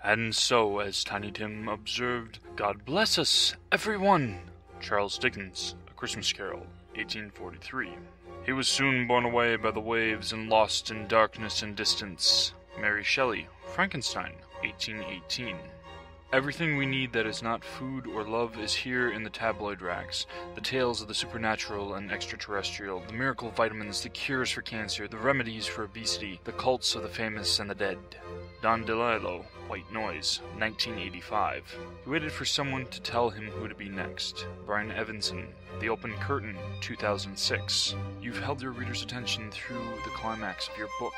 And so, as Tiny Tim observed, God bless us, everyone. Charles Dickens, A Christmas Carol, 1843. He was soon borne away by the waves and lost in darkness and distance. Mary Shelley, Frankenstein, 1818. Everything we need that is not food or love is here in the tabloid racks. The tales of the supernatural and extraterrestrial, the miracle vitamins, the cures for cancer, the remedies for obesity, the cults of the famous and the dead. Don DeLillo, White Noise, 1985. He waited for someone to tell him who to be next. Brian Evanson, The Open Curtain, 2006. You've held your reader's attention through the climax of your book.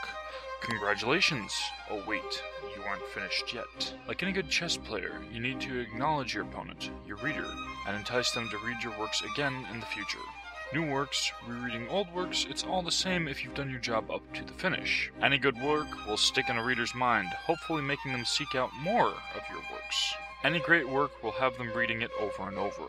Congratulations! Oh wait, you aren't finished yet. Like any good chess player, you need to acknowledge your opponent, your reader, and entice them to read your works again in the future. New works, rereading old works, it's all the same if you've done your job up to the finish. Any good work will stick in a reader's mind, hopefully making them seek out more of your works. Any great work will have them reading it over and over.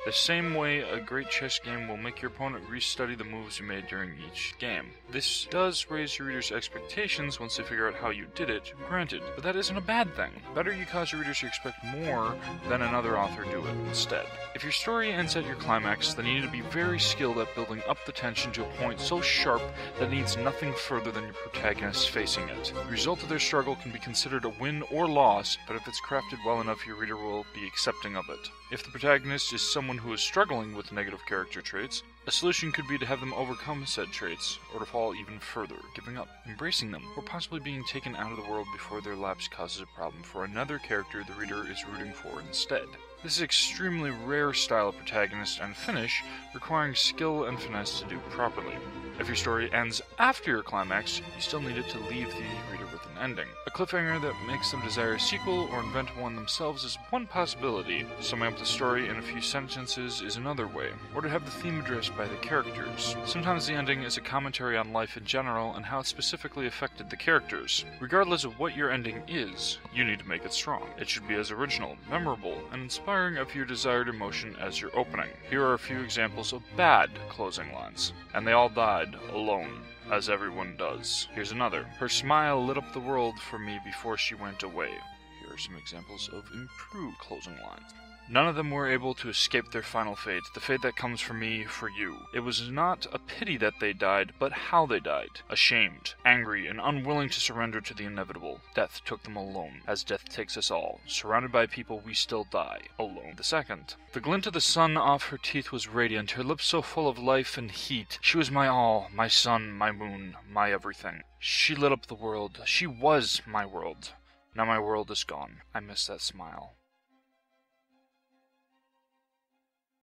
The same way a great chess game will make your opponent restudy the moves you made during each game. This does raise your readers' expectations once they figure out how you did it, granted, but that isn't a bad thing. Better you cause your readers to expect more than another author do it instead. If your story ends at your climax, then you need to be very skilled at building up the tension to a point so sharp that it needs nothing further than your protagonist facing it. The result of their struggle can be considered a win or loss, but if it's crafted well enough, your reader will be accepting of it. If the protagonist is someone who is struggling with negative character traits, a solution could be to have them overcome said traits, or to fall even further, giving up, embracing them, or possibly being taken out of the world before their lapse causes a problem for another character the reader is rooting for instead. This is an extremely rare style of protagonist and finish, requiring skill and finesse to do properly. If your story ends after your climax, you still need it to leave the reader with an ending. A cliffhanger that makes them desire a sequel or invent one themselves is one possibility. Summing up the story in a few sentences is another way, or to have the theme addressed by the characters. Sometimes the ending is a commentary on life in general and how it specifically affected the characters. Regardless of what your ending is, you need to make it strong. It should be as original, memorable, and inspiring of your desired emotion as your opening. Here are a few examples of bad closing lines. And they all died alone, as everyone does. Here's another. Her smile lit up the world for me before she went away. Here are some examples of improved closing lines. None of them were able to escape their final fate, the fate that comes for me, for you. It was not a pity that they died, but how they died. Ashamed, angry, and unwilling to surrender to the inevitable. Death took them alone, as death takes us all. Surrounded by people, we still die. Alone. The second. The glint of the sun off her teeth was radiant, her lips so full of life and heat. She was my all, my sun, my moon, my everything. She lit up the world. She was my world. Now my world is gone. I miss that smile.